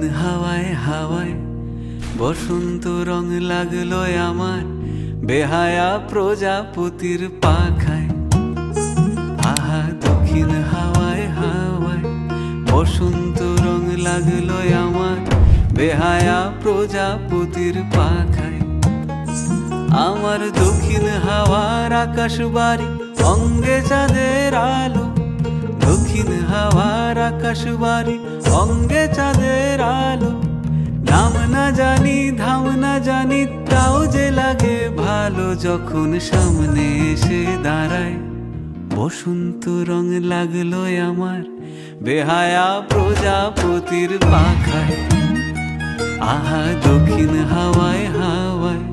দক্ষিণ হাওয়ায় হাওয়ায় বসন্ত রং লাগলো আমার বেহায়া প্রজাপতির পাখায়। আহা দক্ষিণ হাওয়ায় হাওয়ায় বসন্ত রং লাগলো আমার বেহায়া প্রজাপতির পাখায়। আমার দক্ষিণ হাওয়ার আকাশ বাড়ি অঙ্গে চাঁদের আলো, দক্ষিণ হাওয়ার আকাশ বাড়ি অঙ্গে চাঁদের আলো। নাম না জানি ধাম না জানি তাও যে লাগে ভালো যখন সামনে এসে দাঁড়ায়। বসন্ত রং লাগলো আমার বেহায়া প্রজাপতির পাখায়। আহা দক্ষিণ হাওয়ায় হাওয়ায়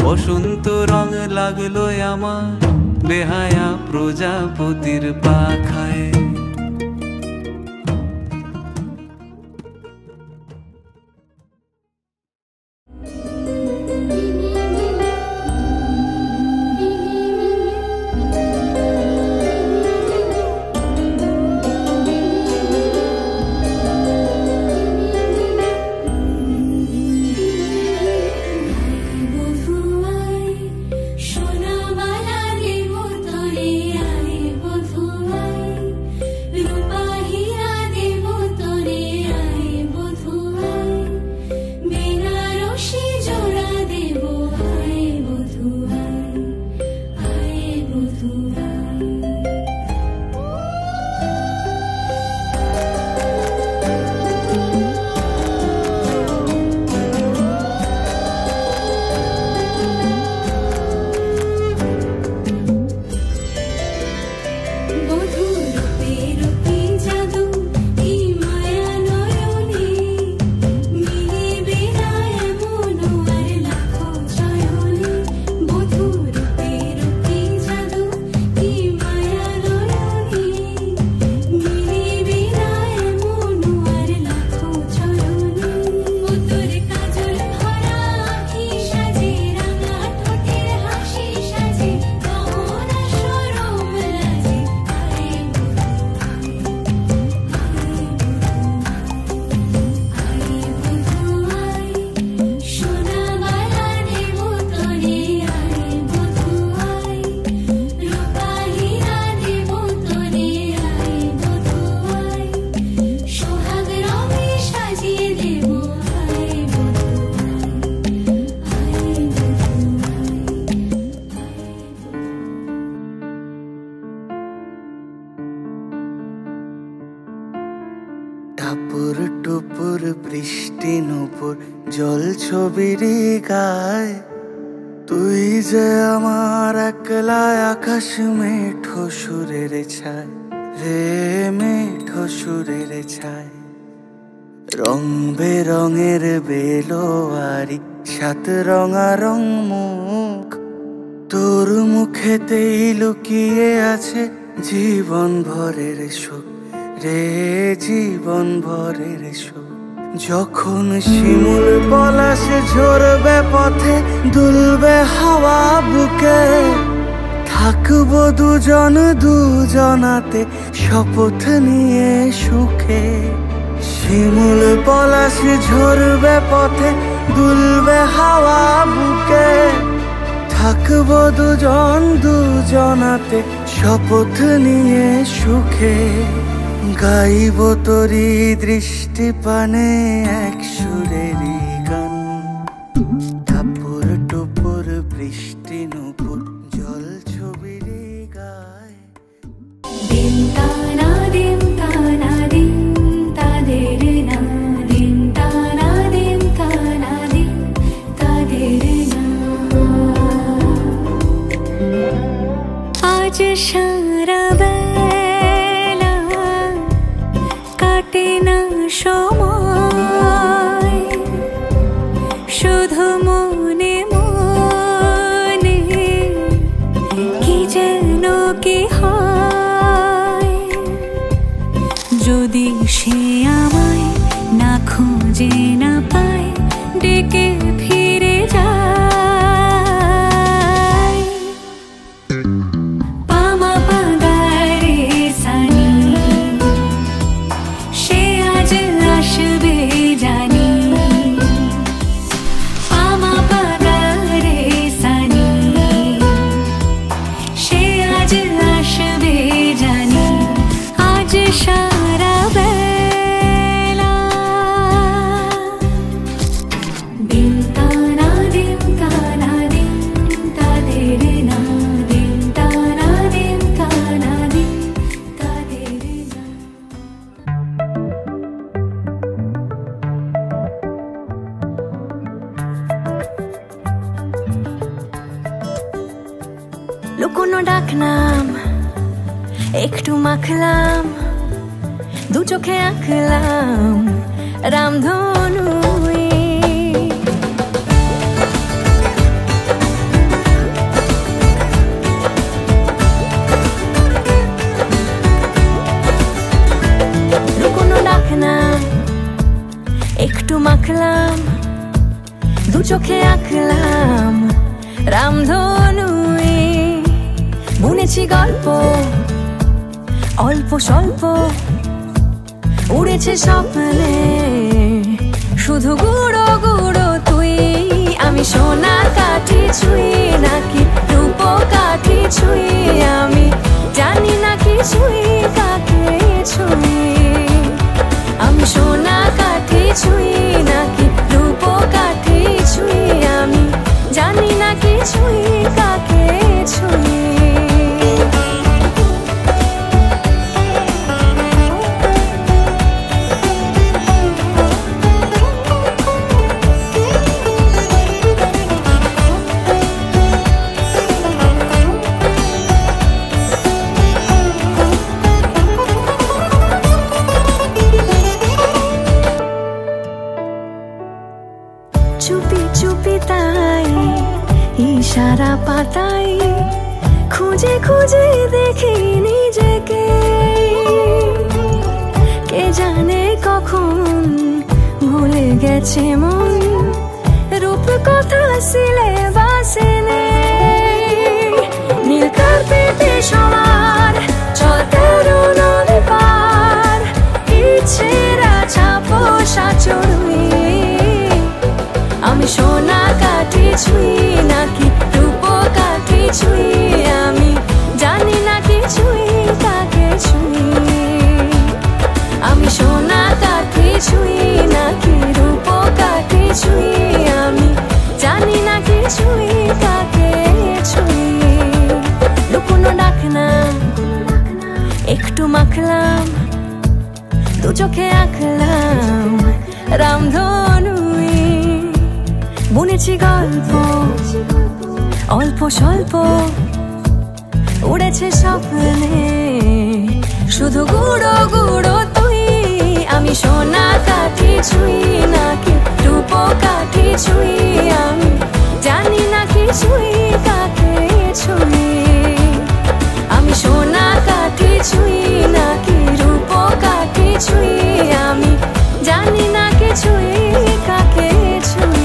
বসন্ত রং লাগলো আমার বেহায়া প্রজাপতির পাখায়। টাপুর টুপুর বৃষ্টি নুপুর জল ছবির গায়। তুই যে আমার একলা আকাশ মেঠো সুরের ছায় রে মেঠো সুরের ছায়। রং বেরঙের বেলোয়ারি সাত রঙারং মুখ, তোর মুখেতেই লুকিয়ে আছে জীবন ভরের সুখ রে জীবন ভরের সুখ। যখন শিমুল পলাশ ঝরবে পথে দুলবে হাওয়া বুকে, থাকবো দুজন দুজনাতে শপথ নিয়ে সুখে। শিমুল পলাশ ঝরবে পথে দুলবে হাওয়া বুকে, থাকবো দুজন দুজনাতে শপথ নিয়ে সুখে। গাইব তোরি দৃষ্টি পানে এক সুরেরই গান। টাপুর টুপুর বৃষ্টি নুপুর জল ছবির গায়। দিন তানা দিন তানা দিন তাদের না, দিন তানা দিন তানা দিন তাদের না। আজ সারা বেলা কাটে না সময়, শুধু মনে মনে কি যেন কি হয়। যদি সে আমায় না খুঁজে না পায়, ডেকে ফিরে যায়। পামা পাগারে সানি, সে আজ আসবে জানি। লুকোনো ডাকনাম একটু মাখলাম, দু চোখে আঁকলাম রামধনু। লুকোনো ডাকনাম একটু মাখলাম, দু চোখে আঁকলাম রামধনু। বুনেছি গল্প অল্প স্বল্প, উড়েছে স্বপ্নে শুধু গুঁড়ো গুঁড়ো তুই। আমি সোনা কাঠি ছুঁই নাকি রূপ কাঠি ছুঁই, আমি জানি না কি ছুঁই কাকে ছুঁই। আমি সোনা কাঠি ছুঁই নাকি রূপ কাঠি ছুঁই, আমি জানি না কি ছুঁই কাকে ছুঁই। চুপি চুপি তাই ইশারা পাতাই, খুঁজে খুঁজে দেখি নিজেকে। কে জানে কখন ভুলে গেছে মন, রূপ কথা সিলেবাসে নেই। নীল কার্পেটে সবার চলতে নদী পার, ইচ্ছেরা ছাপো সাচড়ুই। আমি সোনা কাঠি ছুঁই নাকি রূপ কাঠি ছুঁই, আমি জানি না কি ছুঁই কাকে ছুঁই। আমি সোনা কাঠি ছুঁই নাকি রূপ কাঠি ছুঁই, আমি জানি না কি ছুঁই কাকে ছুঁই। লুকোনো ডাকনাম একটু মাখলাম, দু চোখে আঁকলাম রামধনু। বুনেছি গল্প অল্প স্বল্প, উড়েছে স্বপ্নে শুধু গুঁড়ো গুঁড়ো তুই। আমি সোনা কাঠি ছুঁই নাকি রূপ কাঠি ছুঁই, আমি জানি না কি ছুঁই কাকে ছুঁই। আমি সোনা কাঠি ছুঁই নাকি রূপ কাঠি ছুঁই, আমি জানি না কি ছুঁই কাকে ছুঁই।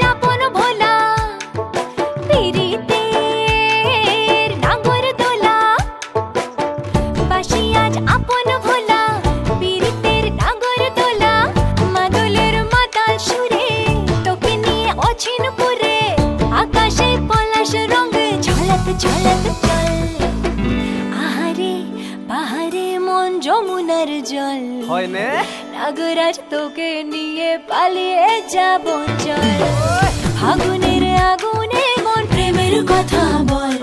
যাপন ভোলা পিরিতের নাগর আহারে পাহাড়ে মন যমুনার জল হয় না নাগরাজ তোকে নিয়ে পালিয়ে যাব চল ফাগুনের আগুনে মন প্রেমের কথা বল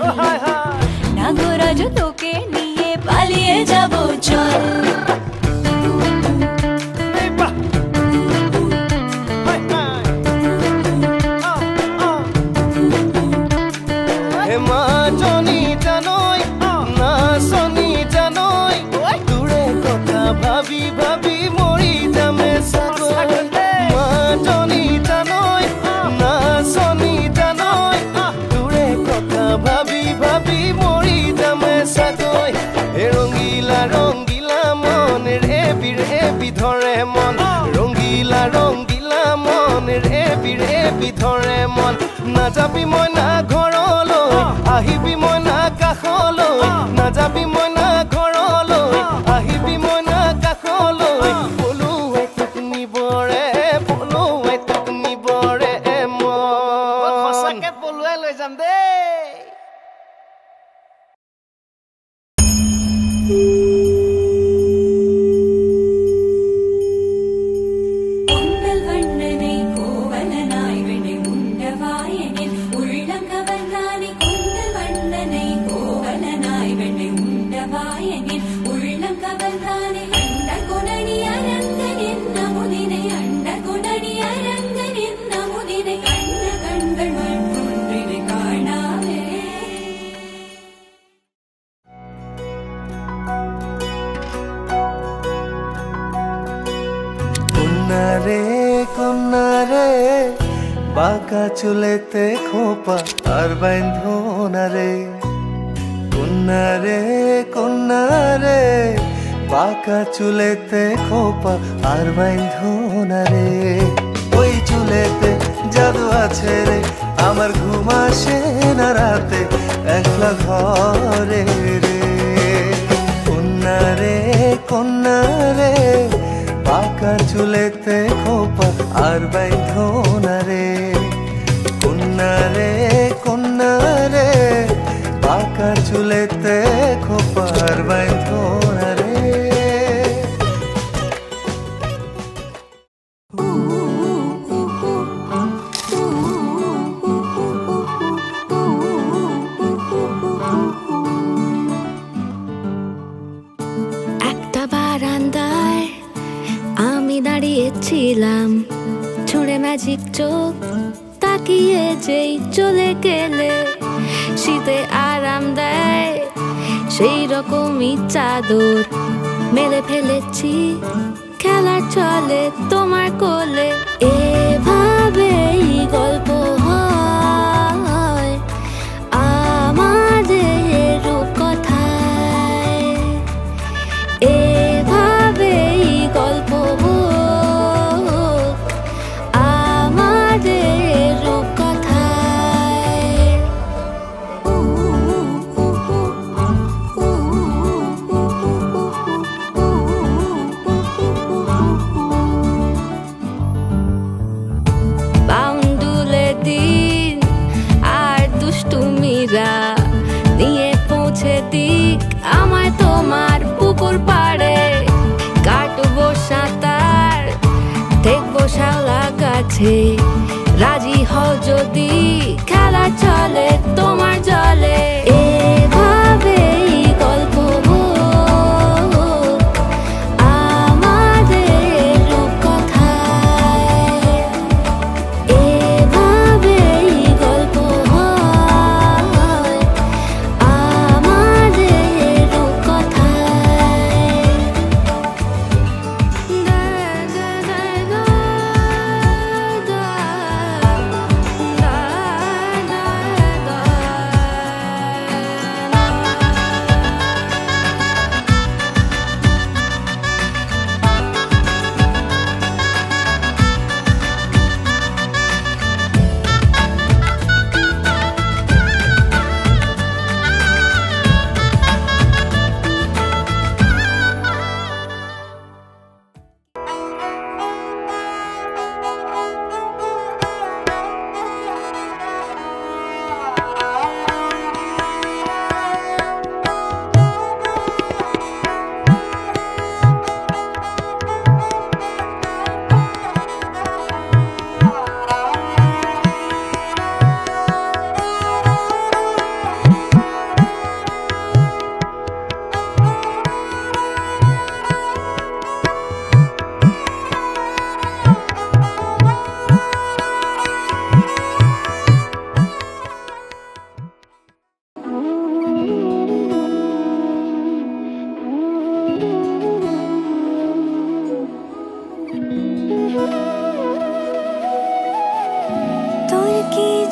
নাগরাজ তোকে নিয়ে পালিয়ে যাব চল ভাবি ভাবি মরি যামে সাগর মাজনী জানই না শনি জানই দূরে কথা ভাবি ভাবি মরি যামে সাগর হে রঙিলা রঙিলা মন রে বিধরে মন রঙিলা রঙিলা মন রে বিধরে মন নাযাবি মই না ঘৰলৈ আহিবি মই না কাষলৈ নাযাবি মই না ঘৰলৈ আহিবি মই না কাষলৈ পলুৱাই তোক নিবৰে মই সঁচাকে পলুৱাই লৈ যাম দেই কন্যারে বাঁকা চুলেতে খোপা আর বাইন্ধো না রে কন্যারে বাঁকা চুলেতে খোপা আর বাইন্ধো না রে ওই চুলেতে জাদু আছে রে আমার ঘুম আসে না রাতে একলা ঘরে রে কন্যারে বাঁকা চুলেতে খোপা আর বাইন্ধো না রে কন্যারে বাঁকা চুলেতে খোপা আর বাইন্ধো না রে একটা বারান্দায় আমি দাঁড়িয়েছিলাম ছুঁড়ে ম্যাজিক চোখ তাকিয়ে যেই চলে গেলে শীতে আরাম দেয় সেই রকমই চাদর মেলে ফেলেছি খেলার চলে তোমার কোলে এভাবেই গল্প হয় আমাদের রূপকথায় এভাবেই গল্প আমাদের রূপকথায় বাউন্ডুলে দিন আর দুষ্টুমিরা নিয়ে পৌঁছে দিক আমায় তোমার পুকুর পাড়ে কাটবো সাঁতার দেখবো শ্যাওলা গাছে রাজি হও যদি খেলা চলে তোমার জলে এভাবেই গল্প আমাদের রূপকথায় এভাবেই গল্প হয় আমাদের রূপকথায় দা দা দা দা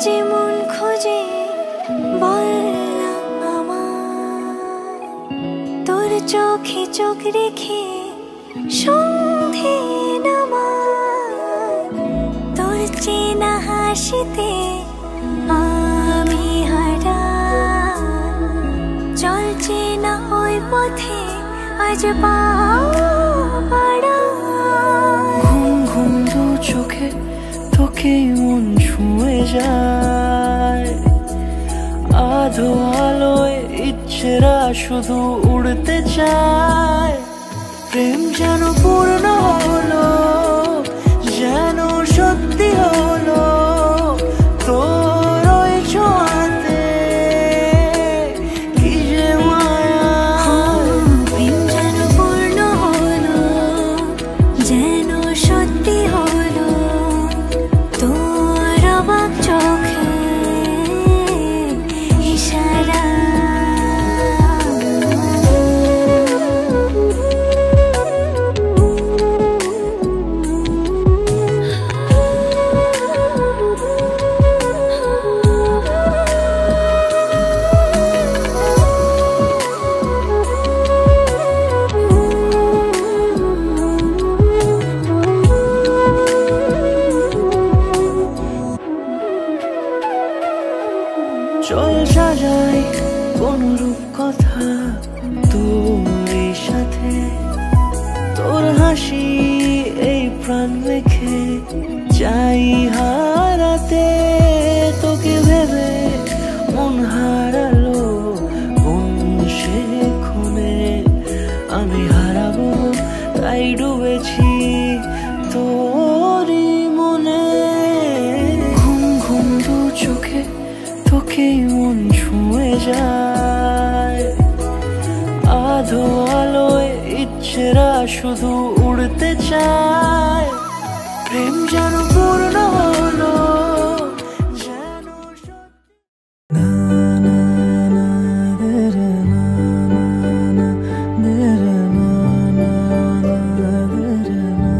যে মন খোঁজে বললাম আমার, তোর চোখে চোখ রেখে সন্ধে নামার, তোর চেনা হাসিতে আমি হারাই, চলছে না ওই পথে আজ পা বাড়াই। ঘুম ঘুম দু চোখে তোকে মন ছুঁয়ে যায়, আধো আলোয় ইচ্ছেরা শুধু উড়তে চায়। প্রেম যেন পূর্ণ হলো, যেন সত্যি হলো তোর ওই ছোঁয়াতে, কি যে মায়া। প্রেম যেন পূর্ণ হলো, যেন সত্যি হলো তোর অবাক চোখে ইশারা। চল সাজাই কোন রূপ কথা তোর সাথে, তোর হাসি এই প্রাণ রেখে চাই হারাতে। তোকে ভেবে মন হারালো কোন সে ক্ষণে, আমি হারাবো তাই ডুবেছি তোরই মনে। ঘুম ঘুম দু চোখে তোকে মন ছুঁয়ে যায়, আধো আলোয় ইচ্ছেরা শুধু উড়তে চায়। প্রেম যেন পূর্ণ হলো, যেন না না না রে না না রে না না রে না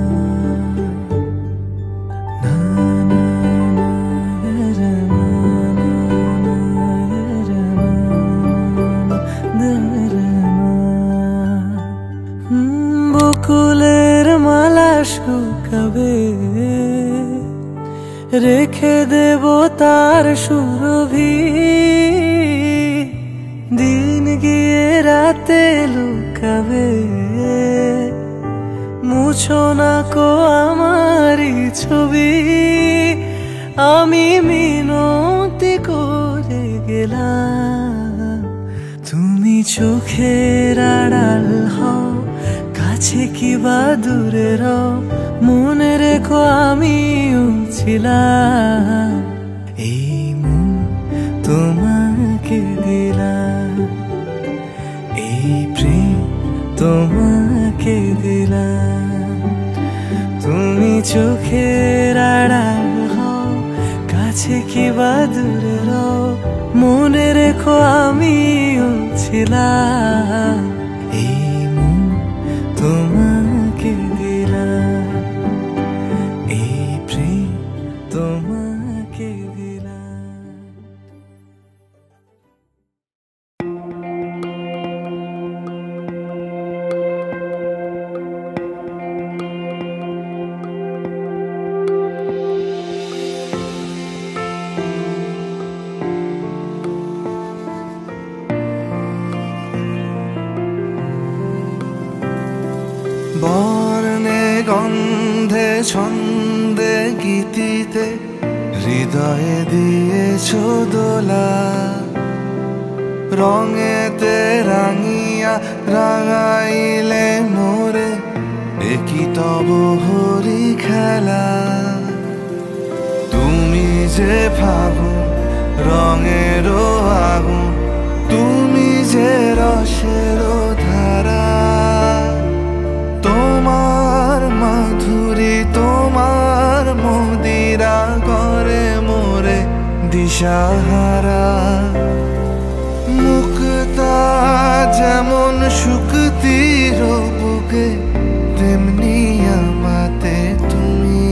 বকুলের মালা শুকাবে, রেখে দেব তার সুরভি, দিন গিয়ে রাতে লুকাবে। মুছো না কো আমারি ছবি, আমি মিনতি করে গেলাম। তুমি চোখের আড়াল হও, কাছে কি বা দূরে রও, মনে রেখো আমিও ছিলাম। এই মন তোমাকে দিলাম, এই প্রেম তোমাকে দিলাম। তুমি চোখের আড়াল হও, কাছে কি বা দূরে রও, মনে রেখো আমিও ছিলাম। এই মন তোমাকে দিলাম, এই প্রেম তোমাকে দিলাম। বর্ণে গন্ধে ছন্দে গীতিতে হৃদয়ে দিয়েছ দোলা, রঙেতে রাঙিয়া রাঙাইলে মোরে, একই তব হরি খেলা। তুমি যে ফাগুন রঙেরও আগুন, তুমি যে রসেরও ধারা, তোমার মাধুরী তোমার মদিরা করে মোরে দিশাহারা। মুক্তা যেমন শুকতির বুকে, তেমনি আমাতে তুমি।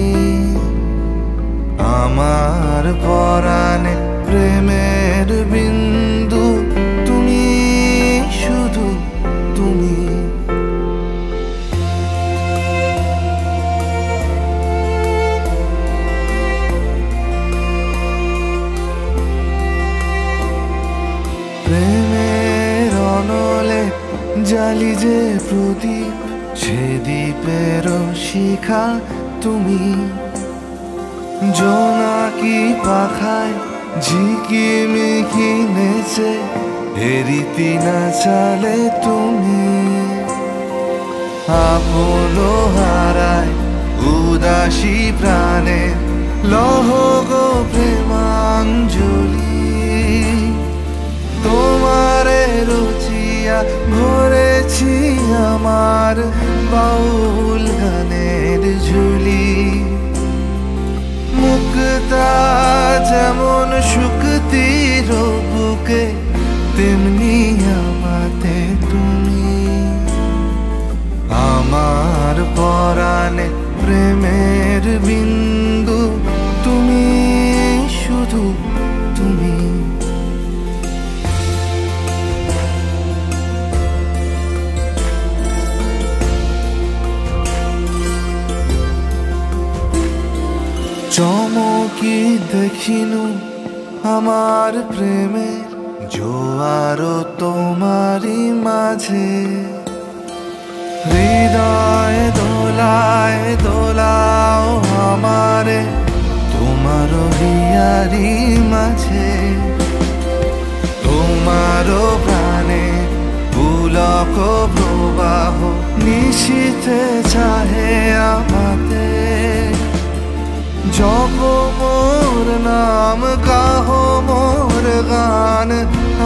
আমার পরাণে প্রেমের বিন্দু তুমি, শুধু তুমি। প্রেমের অনলে জালি যে প্রদীপ, সে দ্বীপের শিখা তুমি। জোনাকি পাখায় ঝিকিমিকি নেচে এরিতি না চালে তুমি। আপন হারায় উদাসী প্রাণে লহ গো প্রেমাঞ্জলি। তোমারে রুচিয়া ভরেছি আমার বাউল গানের ঝুলি। মুক্তা যেমন শুকতির বুকে, তেমনি আমাতে তুমি। আমার পরাণে প্রেমের বিন্দু তুমি, শুধু তুমি। চমকি দেখিনু আমার প্রেমের জোয়ার তোমারি মাঝে। হৃদয় দোলায় দোলাও আমারে তোমার হিয়ারি মাঝে। তোমার প্রাণে পুলক প্রবাহ নিশীথে চাহে আমাতে। জপ মোর নাম, গাহ মোর গান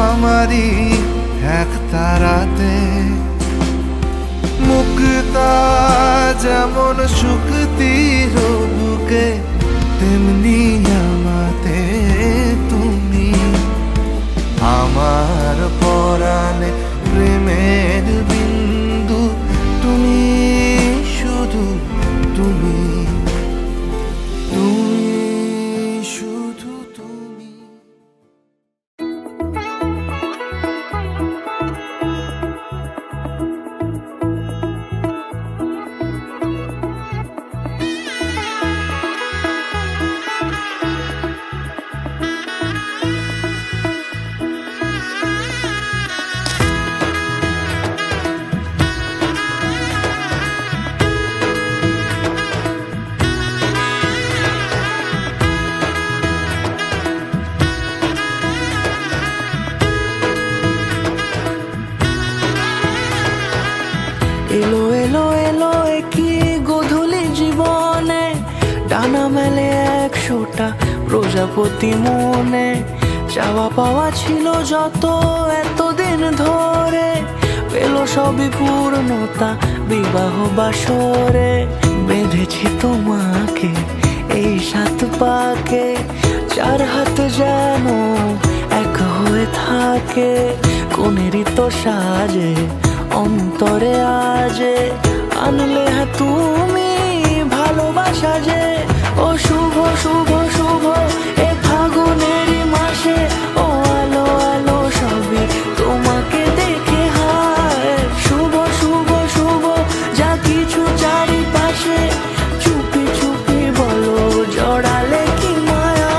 আমারি এক তারাতে। মুক্তা যেমন শুকতির বুকে, তেমনি আমাতে তুমি। আমার পরাণে প্রেমের বিন্দু তুমি, শুধু তুমি। এলো এলো এলো কি গোধূলি জীবনে, ডানা মেলে 100টা প্রজাপতি মনে। চাওয়া পাওয়া ছিল যত এতদিন ধরে, পেল সবই পূর্ণতা বিবাহ বাসরে। বেঁধেছি তোমাকে এই 7 পাকে, 4 হাত যেন এক হয়ে থাকে। কোনেরই তো সাজে অন্তরে আজে, আনলে তুমি ভালোবাসা যে। ও শুভ শুভ শুভ এ ফাগুনেরই মাসে, ও আলো আলো সবই তোমাকে দেখে হায়। শুভ শুভ শুভ যা কিছু চারিপাশে, চুপি চুপি বলো জড়ালে কি মায়া।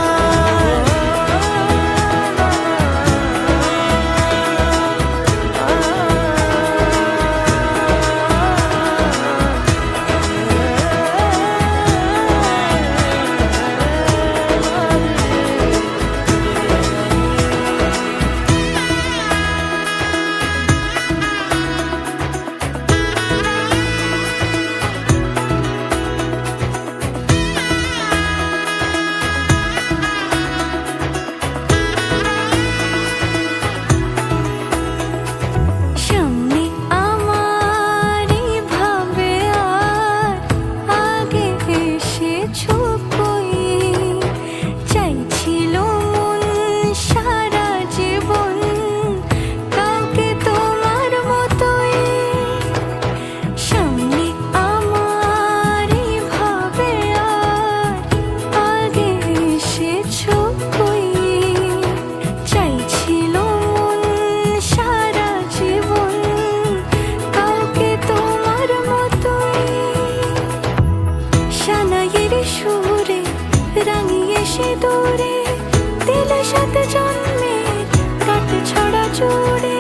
সাত জন্মের কাট ছড়া জুড়ে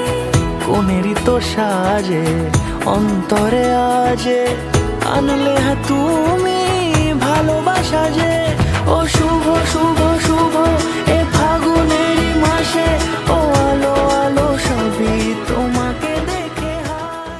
কোনেরই তো সাজে অন্তরে আজে আনলে তুমি ভালোবাসা যে ও শুভ শুভ শুভ এ ফাগুনেরই মাসে ও আলো আলো সবই তোমাকে দেখে হায়।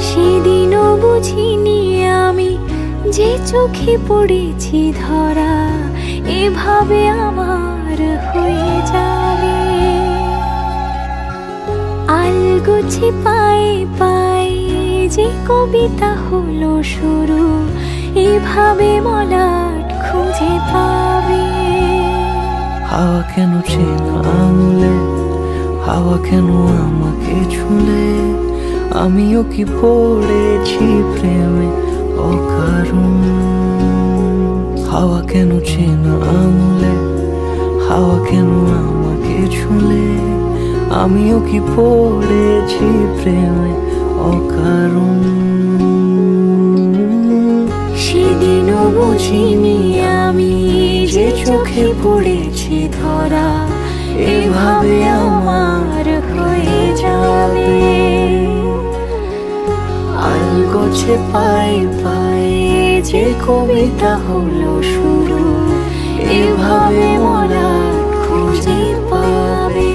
সেদিনও বুঝিনি আমি যে চোখে পড়েছি ধরা এভাবে আমার হয়ে যাবে। আলগোছে পায়ে পায়ে যে কবিতা হলো শুরু এভাবে মলাট খুঁজে পাবে। হাওয়া কেন চেনা আঙুলে হাওয়া কেন আমাকে ছুলে আমিও কি পড়েছি প্রেমে অকারণ। হাওয়া কেন চেনা আঙুলে হাওয়া কেন আমাকে ছুলে আমিও কি পড়েছি প্রেমে অকারণ। সেদিনও বুঝিনি আমি যে চোখে পড়েছি ধরা এভাবে আমার হয়ে যাবে। আলগোছে পায়ে পায়ে যে কবিতা হলো শুরু এভাবে মোরা খুঁজে পাবে।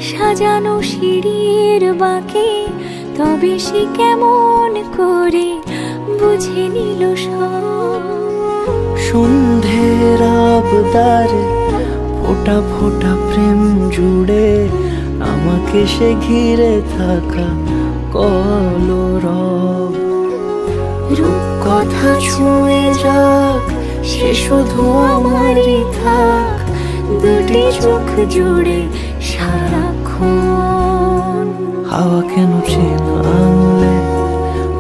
সাজানো সিঁড়ির বাঁকে তবে সে কেমন করে বুঝে নিল সব। সন্ধ্যের আবদারে ফোটা ফোটা প্রেম জুড়ে আমাকে সে ঘিরে থাকা কলরব। রূপকথা ছুঁয়ে যাক সে শুধু আমারই থাক দুটি চোখ জুড়ে সারাক্ষণ। হাওয়া কেন চেনা আঙুলে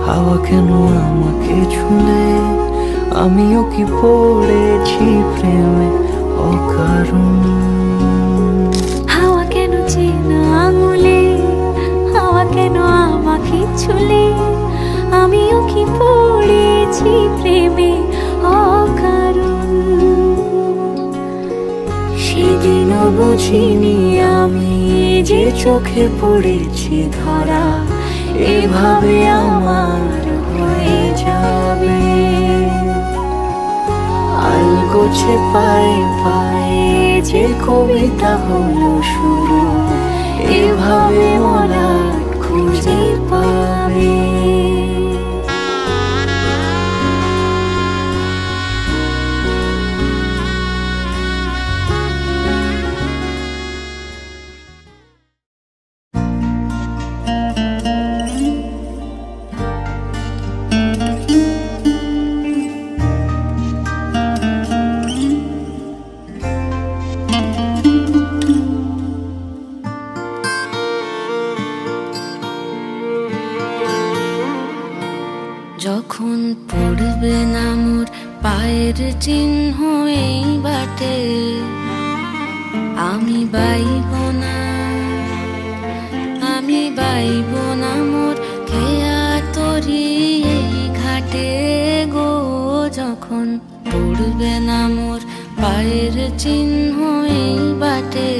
হাওয়া কেন আমাকে ছুলে আমিও কি পড়েছি প্রেমে অকারণ। হাওয়া কেন চেনা আঙুলে হাওয়া কেন আমাকে ছুলে আমিও কি পড়েছি প্রেমে অকারণ। সেদিনও বুঝিনি আমি যে চোখে পড়েছি ধরা এভাবে আমার হয়ে যাবে। আলগোছে পায়ে পায়ে যে কবিতা হলো শুরু এভাবে মোরা খুঁজে পাবে। যখন পড়বে না মোর পায়ের চিহ্ন এই বাটে আমি বাইব না মোর খেয়া তরি এই ঘাটে গো। যখন পড়বে না মোর পায়ের চিহ্ন এই বাটে